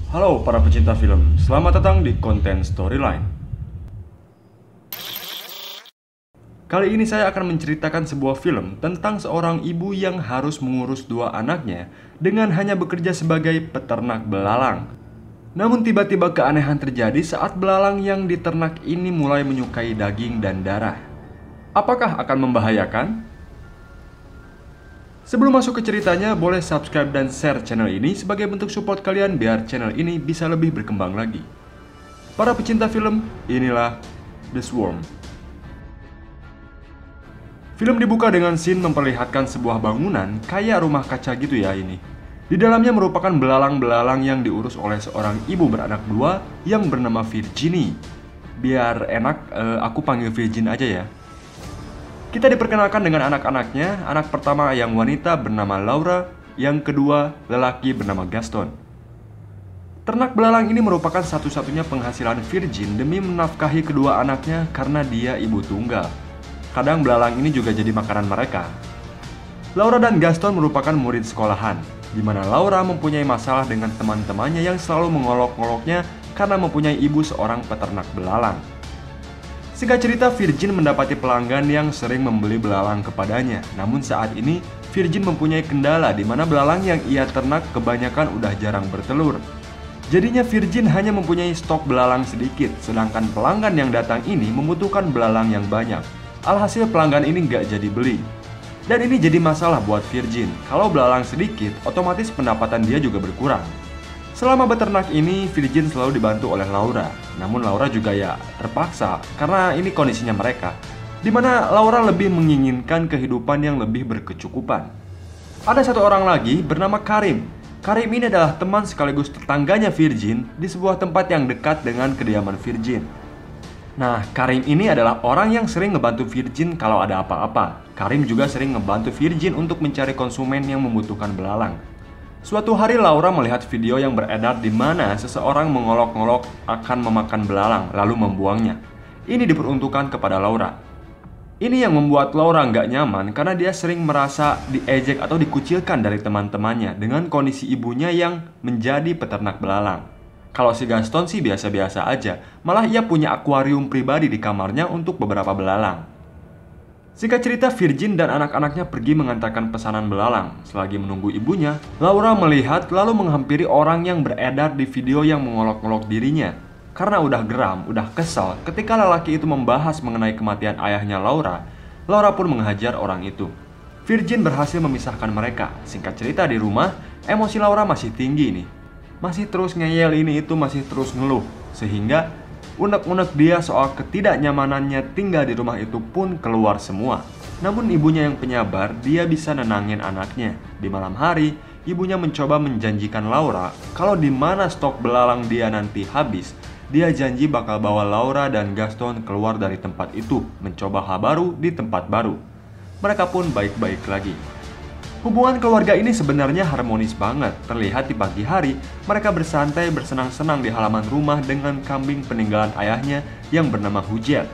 Halo para pecinta film, selamat datang di konten Storyline. Kali ini saya akan menceritakan sebuah film tentang seorang ibu yang harus mengurus dua anaknya dengan hanya bekerja sebagai peternak belalang. Namun tiba-tiba keanehan terjadi saat belalang yang diternak ini mulai menyukai daging dan darah. Apakah akan membahayakan? Sebelum masuk ke ceritanya, boleh subscribe dan share channel ini sebagai bentuk support kalian biar channel ini bisa lebih berkembang lagi. Para pecinta film, inilah The Swarm. Film dibuka dengan scene memperlihatkan sebuah bangunan kayak rumah kaca gitu ya ini. Di dalamnya merupakan belalang-belalang yang diurus oleh seorang ibu beranak dua yang bernama Virginie. Biar enak, aku panggil Virgin aja ya. Kita diperkenalkan dengan anak-anaknya. Anak pertama yang wanita bernama Laura, yang kedua lelaki bernama Gaston. Ternak belalang ini merupakan satu-satunya penghasilan Virgin demi menafkahi kedua anaknya karena dia ibu tunggal. Kadang belalang ini juga jadi makanan mereka. Laura dan Gaston merupakan murid sekolahan, di mana Laura mempunyai masalah dengan teman-temannya yang selalu mengolok-ngoloknya karena mempunyai ibu seorang peternak belalang. Singkat cerita, Virgin mendapati pelanggan yang sering membeli belalang kepadanya. Namun saat ini, Virgin mempunyai kendala di mana belalang yang ia ternak kebanyakan udah jarang bertelur. Jadinya Virgin hanya mempunyai stok belalang sedikit, sedangkan pelanggan yang datang ini membutuhkan belalang yang banyak. Alhasil pelanggan ini nggak jadi beli. Dan ini jadi masalah buat Virgin. Kalau belalang sedikit, otomatis pendapatan dia juga berkurang. Selama beternak ini, Virgin selalu dibantu oleh Laura. Namun Laura juga ya terpaksa, karena ini kondisinya mereka, di mana Laura lebih menginginkan kehidupan yang lebih berkecukupan. Ada satu orang lagi bernama Karim. Karim ini adalah teman sekaligus tetangganya Virgin di sebuah tempat yang dekat dengan kediaman Virgin. Nah, Karim ini adalah orang yang sering ngebantu Virgin kalau ada apa-apa. Karim juga sering ngebantu Virgin untuk mencari konsumen yang membutuhkan belalang. Suatu hari Laura melihat video yang beredar di mana seseorang mengolok-ngolok akan memakan belalang lalu membuangnya. Ini diperuntukkan kepada Laura. Ini yang membuat Laura nggak nyaman karena dia sering merasa diejek atau dikucilkan dari teman-temannya dengan kondisi ibunya yang menjadi peternak belalang. Kalau si Gaston sih biasa-biasa aja, malah ia punya akuarium pribadi di kamarnya untuk beberapa belalang. Singkat cerita, Virgin dan anak-anaknya pergi mengantarkan pesanan belalang. Selagi menunggu ibunya, Laura melihat lalu menghampiri orang yang beredar di video yang mengolok-olok dirinya. Karena udah geram, udah kesal ketika lelaki itu membahas mengenai kematian ayahnya Laura, Laura pun menghajar orang itu. Virgin berhasil memisahkan mereka. Singkat cerita, di rumah, emosi Laura masih tinggi nih. Masih terus ngeyel ini itu, masih terus ngeluh. Sehingga unek-unek dia soal ketidaknyamanannya tinggal di rumah itu pun keluar semua. Namun ibunya yang penyabar, dia bisa nenangin anaknya. Di malam hari, ibunya mencoba menjanjikan Laura kalau di mana stok belalang dia nanti habis, dia janji bakal bawa Laura dan Gaston keluar dari tempat itu, mencoba hal baru di tempat baru. Mereka pun baik-baik lagi. Hubungan keluarga ini sebenarnya harmonis banget. Terlihat di pagi hari, mereka bersantai bersenang-senang di halaman rumah dengan kambing peninggalan ayahnya yang bernama Hujet.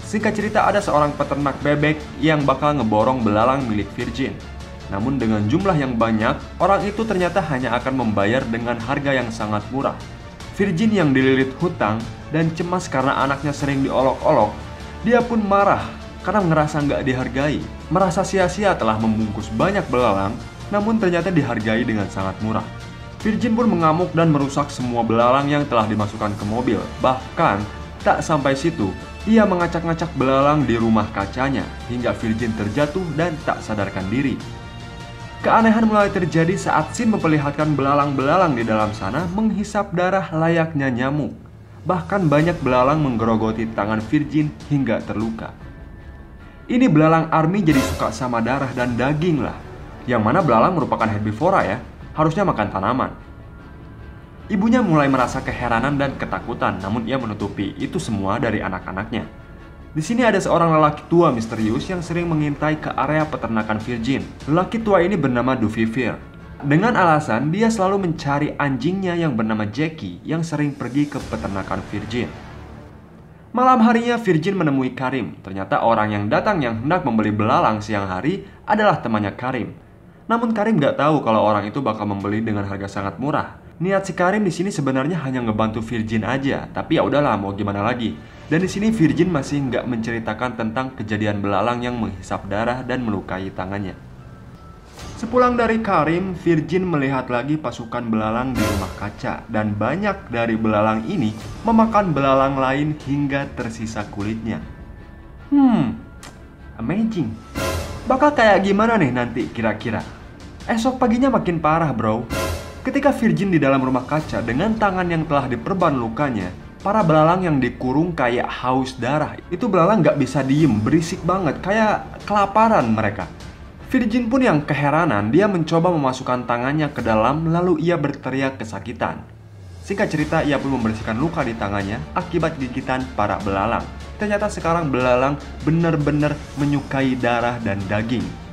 Singkat cerita, ada seorang peternak bebek yang bakal ngeborong belalang milik Virgin. Namun dengan jumlah yang banyak, orang itu ternyata hanya akan membayar dengan harga yang sangat murah. Virgin yang dililit hutang dan cemas karena anaknya sering diolok-olok, dia pun marah karena ngerasa nggak dihargai, merasa sia-sia telah membungkus banyak belalang, namun ternyata dihargai dengan sangat murah. Virgin pun mengamuk dan merusak semua belalang yang telah dimasukkan ke mobil. Bahkan, tak sampai situ, ia mengacak-ngacak belalang di rumah kacanya, hingga Virgin terjatuh dan tak sadarkan diri. Keanehan mulai terjadi saat scene memperlihatkan belalang-belalang di dalam sana menghisap darah layaknya nyamuk. Bahkan banyak belalang menggerogoti tangan Virgin hingga terluka. Ini belalang army jadi suka sama darah dan daging lah. Yang mana belalang merupakan herbivora ya, harusnya makan tanaman. Ibunya mulai merasa keheranan dan ketakutan, namun ia menutupi itu semua dari anak-anaknya. Di sini ada seorang lelaki tua misterius yang sering mengintai ke area peternakan Virgin. Lelaki tua ini bernama Duvivier. Dengan alasan dia selalu mencari anjingnya yang bernama Jackie yang sering pergi ke peternakan Virgin. Malam harinya Virgin menemui Karim. Ternyata orang yang datang yang hendak membeli belalang siang hari adalah temannya Karim. Namun Karim gak tahu kalau orang itu bakal membeli dengan harga sangat murah. Niat si Karim di sini sebenarnya hanya ngebantu Virgin aja, tapi ya udahlah mau gimana lagi. Dan di sini Virgin masih nggak menceritakan tentang kejadian belalang yang menghisap darah dan melukai tangannya. Sepulang dari Karim, Virgin melihat lagi pasukan belalang di rumah kaca, dan banyak dari belalang ini memakan belalang lain hingga tersisa kulitnya. Amazing. Bakal kayak gimana nih nanti kira-kira? Esok paginya makin parah, bro. Ketika Virgin di dalam rumah kaca dengan tangan yang telah diperban lukanya, para belalang yang dikurung kayak haus darah. Itu belalang nggak bisa diem, berisik banget, kayak kelaparan mereka. Virgin pun yang keheranan, dia mencoba memasukkan tangannya ke dalam lalu ia berteriak kesakitan. Singkat cerita, ia pun membersihkan luka di tangannya akibat gigitan para belalang. Ternyata sekarang belalang benar-benar menyukai darah dan daging.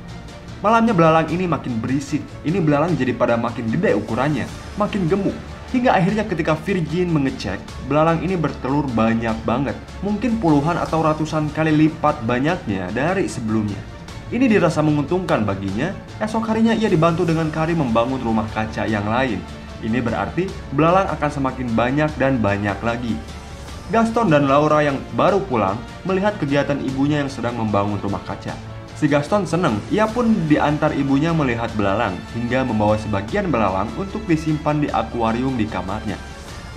Malamnya belalang ini makin berisik. Ini belalang jadi pada makin gede ukurannya, makin gemuk. Hingga akhirnya ketika Virgin mengecek, belalang ini bertelur banyak banget. Mungkin puluhan atau ratusan kali lipat banyaknya dari sebelumnya. Ini dirasa menguntungkan baginya. Esok harinya ia dibantu dengan Karim membangun rumah kaca yang lain. Ini berarti belalang akan semakin banyak dan banyak lagi. Gaston dan Laura yang baru pulang melihat kegiatan ibunya yang sedang membangun rumah kaca. Si Gaston senang, ia pun diantar ibunya melihat belalang hingga membawa sebagian belalang untuk disimpan di akuarium di kamarnya.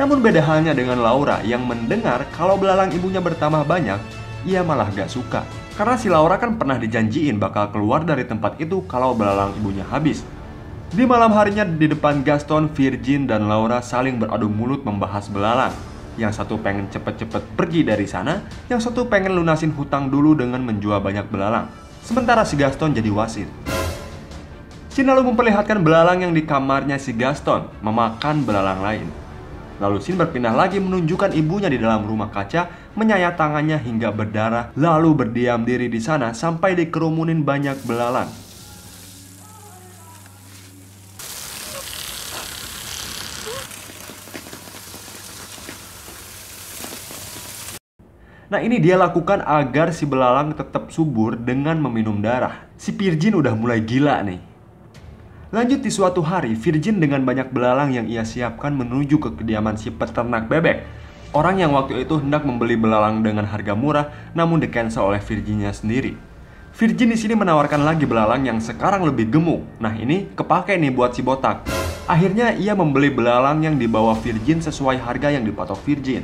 Namun beda halnya dengan Laura yang mendengar kalau belalang ibunya bertambah banyak, ia malah gak suka. Karena si Laura kan pernah dijanjiin bakal keluar dari tempat itu kalau belalang ibunya habis. Di malam harinya di depan Gaston, Virgin dan Laura saling beradu mulut membahas belalang. Yang satu pengen cepet-cepet pergi dari sana, yang satu pengen lunasin hutang dulu dengan menjual banyak belalang. Sementara si Gaston jadi wasit. Sin lalu memperlihatkan belalang yang di kamarnya si Gaston memakan belalang lain. Lalu Sin berpindah lagi menunjukkan ibunya di dalam rumah kaca, menyayat tangannya hingga berdarah, lalu berdiam diri di sana sampai dikerumunin banyak belalang. Nah, ini dia lakukan agar si belalang tetap subur dengan meminum darah. Si Virgin udah mulai gila nih. Lanjut di suatu hari, Virgin dengan banyak belalang yang ia siapkan menuju ke kediaman si peternak bebek. Orang yang waktu itu hendak membeli belalang dengan harga murah, namun di-cancel oleh Virginnya sendiri. Virgin di sini menawarkan lagi belalang yang sekarang lebih gemuk. Nah, ini kepake nih buat si botak. Akhirnya ia membeli belalang yang dibawa Virgin sesuai harga yang dipatok Virgin.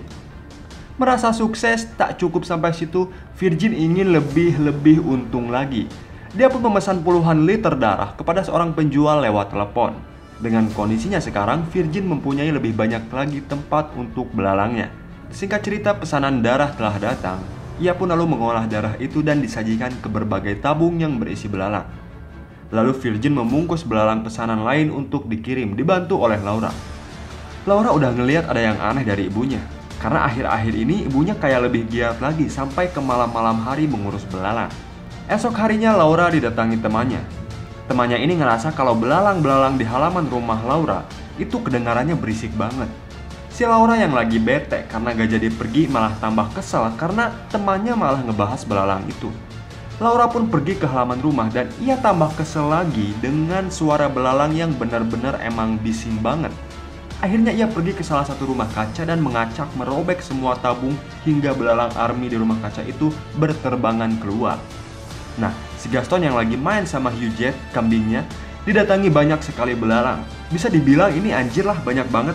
Merasa sukses, tak cukup sampai situ, Virgin ingin lebih untung lagi. Dia pun memesan puluhan liter darah kepada seorang penjual lewat telepon. Dengan kondisinya sekarang, Virgin mempunyai lebih banyak lagi tempat untuk belalangnya. Singkat cerita, pesanan darah telah datang. Ia pun lalu mengolah darah itu dan disajikan ke berbagai tabung yang berisi belalang. Lalu Virgin membungkus belalang pesanan lain untuk dikirim, dibantu oleh Laura. Laura udah ngelihat ada yang aneh dari ibunya. Karena akhir-akhir ini ibunya kayak lebih giat lagi sampai ke malam-malam hari mengurus belalang. Esok harinya Laura didatangi temannya. Temannya ini ngerasa kalau belalang-belalang di halaman rumah Laura itu kedengarannya berisik banget. Si Laura yang lagi bete karena gak jadi pergi malah tambah kesel karena temannya malah ngebahas belalang itu. Laura pun pergi ke halaman rumah dan ia tambah kesel lagi dengan suara belalang yang benar-benar emang bising banget. Akhirnya ia pergi ke salah satu rumah kaca dan mengacak merobek semua tabung hingga belalang army di rumah kaca itu berterbangan keluar. Nah, si Gaston yang lagi main sama Hughette, kambingnya, didatangi banyak sekali belalang. Bisa dibilang ini anjir lah, banyak banget.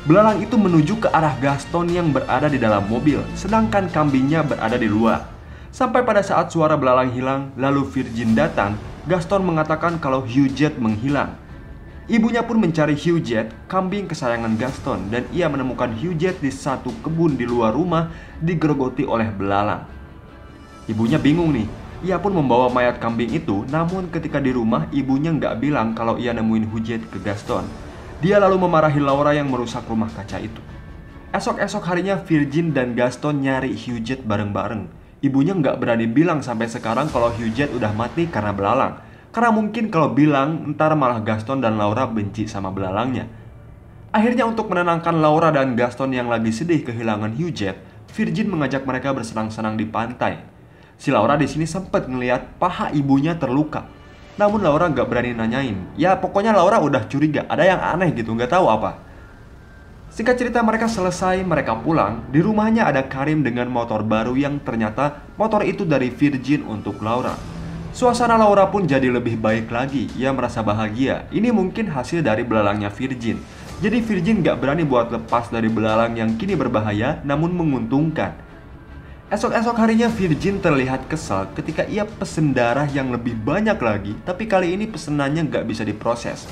Belalang itu menuju ke arah Gaston yang berada di dalam mobil, sedangkan kambingnya berada di luar. Sampai pada saat suara belalang hilang, lalu Virgin datang, Gaston mengatakan kalau Hughette menghilang. Ibunya pun mencari Hughette, kambing kesayangan Gaston, dan ia menemukan Hughette di satu kebun di luar rumah digerogoti oleh belalang. Ibunya bingung nih. Ia pun membawa mayat kambing itu, namun ketika di rumah ibunya nggak bilang kalau ia nemuin Hughette ke Gaston. Dia lalu memarahi Laura yang merusak rumah kaca itu. Esok-esok harinya Virgin dan Gaston nyari Hughette bareng-bareng. Ibunya nggak berani bilang sampai sekarang kalau Hughette udah mati karena belalang. Karena mungkin kalau bilang, ntar malah Gaston dan Laura benci sama belalangnya. Akhirnya untuk menenangkan Laura dan Gaston yang lagi sedih kehilangan Hughette, Virgin mengajak mereka bersenang-senang di pantai. Si Laura di sini sempat ngelihat paha ibunya terluka. Namun Laura nggak berani nanyain. Ya pokoknya Laura udah curiga, ada yang aneh gitu, nggak tahu apa. Singkat cerita mereka selesai, mereka pulang. Di rumahnya ada Karim dengan motor baru yang ternyata motor itu dari Virgin untuk Laura. Suasana Laura pun jadi lebih baik lagi. Ia merasa bahagia. Ini mungkin hasil dari belalangnya Virgin. Jadi Virgin gak berani buat lepas dari belalang yang kini berbahaya namun menguntungkan. Esok-esok harinya Virgin terlihat kesal ketika ia pesen darah yang lebih banyak lagi, tapi kali ini pesenannya gak bisa diproses.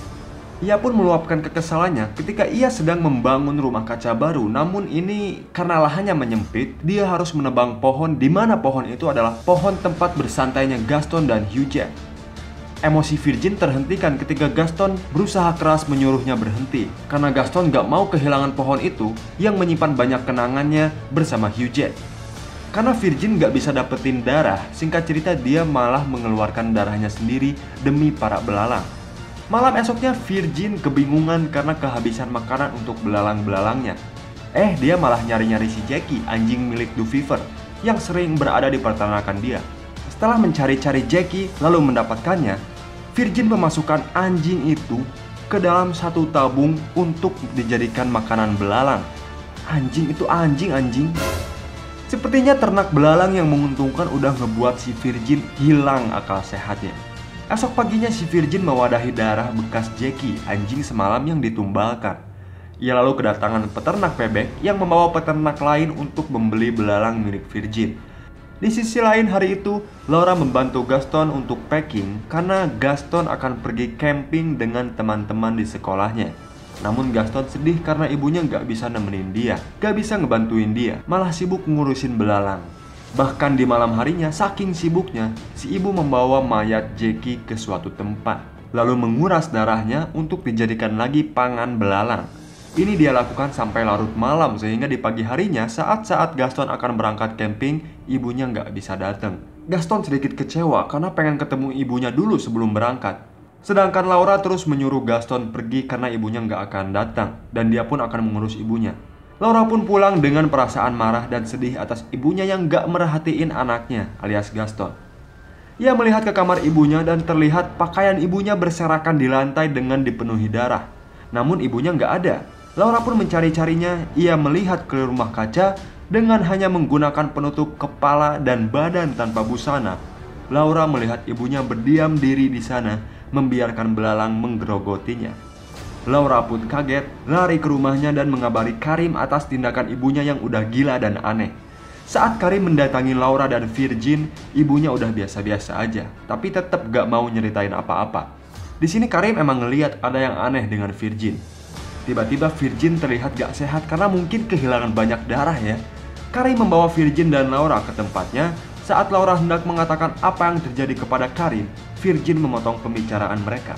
Ia pun meluapkan kekesalannya ketika ia sedang membangun rumah kaca baru. Namun ini karena lahannya menyempit, dia harus menebang pohon di mana pohon itu adalah pohon tempat bersantainya Gaston dan Hughette. Emosi Virgin terhentikan ketika Gaston berusaha keras menyuruhnya berhenti karena Gaston gak mau kehilangan pohon itu yang menyimpan banyak kenangannya bersama Hughette. Karena Virgin gak bisa dapetin darah, singkat cerita dia malah mengeluarkan darahnya sendiri demi para belalang. Malam esoknya Virgin kebingungan karena kehabisan makanan untuk belalang-belalangnya. Dia malah nyari-nyari si Jackie, anjing milik Duviver, yang sering berada di peternakan dia. Setelah mencari-cari Jackie lalu mendapatkannya, Virgin memasukkan anjing itu ke dalam satu tabung untuk dijadikan makanan belalang. Anjing itu anjing. Sepertinya ternak belalang yang menguntungkan udah ngebuat si Virgin hilang akal sehatnya. Esok paginya si Virgin mewadahi darah bekas Jackie, anjing semalam yang ditumbalkan. Ia lalu kedatangan peternak bebek yang membawa peternak lain untuk membeli belalang milik Virgin. Di sisi lain hari itu, Laura membantu Gaston untuk packing karena Gaston akan pergi camping dengan teman-teman di sekolahnya. Namun Gaston sedih karena ibunya gak bisa nemenin dia, gak bisa ngebantuin dia, malah sibuk ngurusin belalang. Bahkan di malam harinya, saking sibuknya, si ibu membawa mayat Jackie ke suatu tempat, lalu menguras darahnya untuk dijadikan lagi pangan belalang. Ini dia lakukan sampai larut malam, sehingga di pagi harinya saat-saat Gaston akan berangkat camping, ibunya nggak bisa datang. Gaston sedikit kecewa karena pengen ketemu ibunya dulu sebelum berangkat. Sedangkan Laura terus menyuruh Gaston pergi karena ibunya nggak akan datang, dan dia pun akan mengurus ibunya. Laura pun pulang dengan perasaan marah dan sedih atas ibunya yang gak merhatiin anaknya alias Gaston. Ia melihat ke kamar ibunya dan terlihat pakaian ibunya berserakan di lantai dengan dipenuhi darah. Namun ibunya gak ada. Laura pun mencari-carinya. Ia melihat ke rumah kaca dengan hanya menggunakan penutup kepala dan badan tanpa busana. Laura melihat ibunya berdiam diri di sana, membiarkan belalang menggerogotinya. Laura pun kaget, lari ke rumahnya dan mengabari Karim atas tindakan ibunya yang udah gila dan aneh. Saat Karim mendatangi Laura dan Virgin, ibunya udah biasa-biasa aja, tapi tetap gak mau nyeritain apa-apa. Di sini Karim emang ngeliat ada yang aneh dengan Virgin. Tiba-tiba Virgin terlihat gak sehat karena mungkin kehilangan banyak darah ya. Karim membawa Virgin dan Laura ke tempatnya. Saat Laura hendak mengatakan apa yang terjadi kepada Karim, Virgin memotong pembicaraan mereka.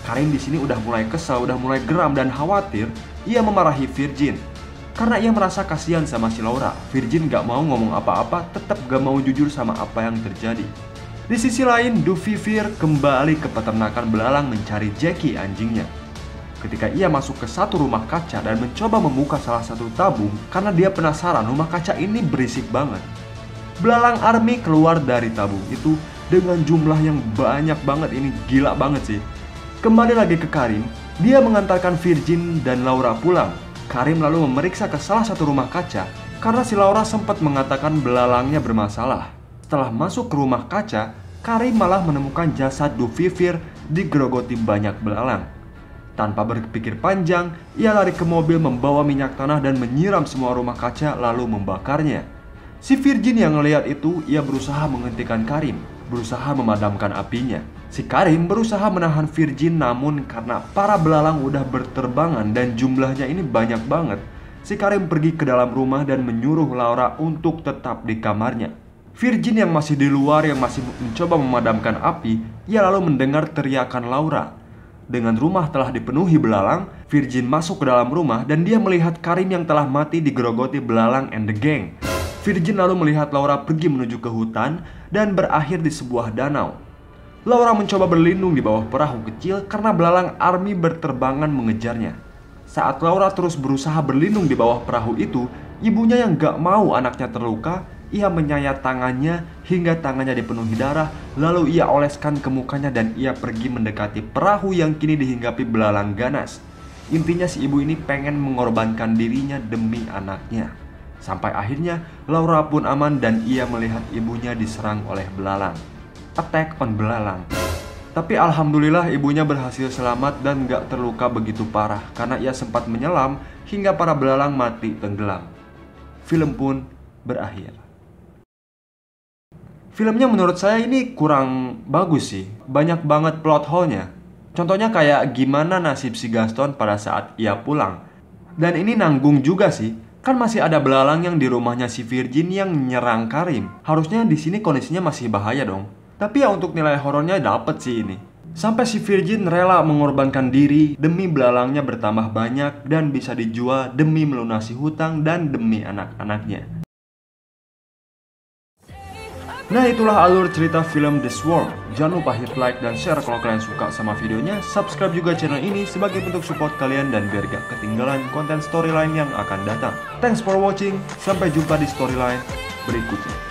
Karim di sini udah mulai kesal, udah mulai geram dan khawatir. Ia memarahi Virgin karena ia merasa kasihan sama si Laura. Virgin gak mau ngomong apa-apa, tetap gak mau jujur sama apa yang terjadi. Di sisi lain, Duviver kembali ke peternakan belalang mencari Jackie, anjingnya. Ketika ia masuk ke satu rumah kaca dan mencoba membuka salah satu tabung karena dia penasaran rumah kaca ini berisik banget. Belalang army keluar dari tabung itu dengan jumlah yang banyak banget. Ini gila banget sih. Kembali lagi ke Karim, dia mengantarkan Virgin dan Laura pulang. Karim lalu memeriksa ke salah satu rumah kaca karena si Laura sempat mengatakan belalangnya bermasalah. Setelah masuk ke rumah kaca, Karim malah menemukan jasad Duviver digerogoti banyak belalang. Tanpa berpikir panjang, ia lari ke mobil membawa minyak tanah dan menyiram semua rumah kaca lalu membakarnya. Si Virgin yang melihat itu, ia berusaha menghentikan Karim, berusaha memadamkan apinya. Si Karim berusaha menahan Virgin, namun karena para belalang udah berterbangan dan jumlahnya ini banyak banget, si Karim pergi ke dalam rumah dan menyuruh Laura untuk tetap di kamarnya. Virgin yang masih di luar, yang masih mencoba memadamkan api, ia lalu mendengar teriakan Laura. Dengan rumah telah dipenuhi belalang, Virgin masuk ke dalam rumah dan dia melihat Karim yang telah mati digerogoti belalang and the gang. Virgin lalu melihat Laura pergi menuju ke hutan dan berakhir di sebuah danau. Laura mencoba berlindung di bawah perahu kecil karena belalang army berterbangan mengejarnya. Saat Laura terus berusaha berlindung di bawah perahu itu, ibunya yang gak mau anaknya terluka, ia menyayat tangannya hingga tangannya dipenuhi darah, lalu ia oleskan ke mukanya dan ia pergi mendekati perahu yang kini dihinggapi belalang ganas. Intinya si ibu ini pengen mengorbankan dirinya demi anaknya. Sampai akhirnya Laura pun aman dan ia melihat ibunya diserang oleh belalang. Attack on belalang. Tapi alhamdulillah ibunya berhasil selamat dan gak terluka begitu parah karena ia sempat menyelam hingga para belalang mati tenggelam. Film pun berakhir. Filmnya menurut saya ini kurang bagus sih. Banyak banget plot hole-nya. Contohnya kayak gimana nasib si Gaston pada saat ia pulang. Dan ini nanggung juga sih. Kan masih ada belalang yang di rumahnya si Virgin yang nyerang Karim. Harusnya di sini kondisinya masih bahaya dong. Tapi ya untuk nilai horornya dapet sih ini. Sampai si Virgin rela mengorbankan diri demi belalangnya bertambah banyak dan bisa dijual demi melunasi hutang dan demi anak-anaknya. Nah itulah alur cerita film The Swarm. Jangan lupa hit like dan share kalau kalian suka sama videonya. Subscribe juga channel ini sebagai bentuk support kalian dan biar gak ketinggalan konten storyline yang akan datang. Thanks for watching, sampai jumpa di storyline berikutnya.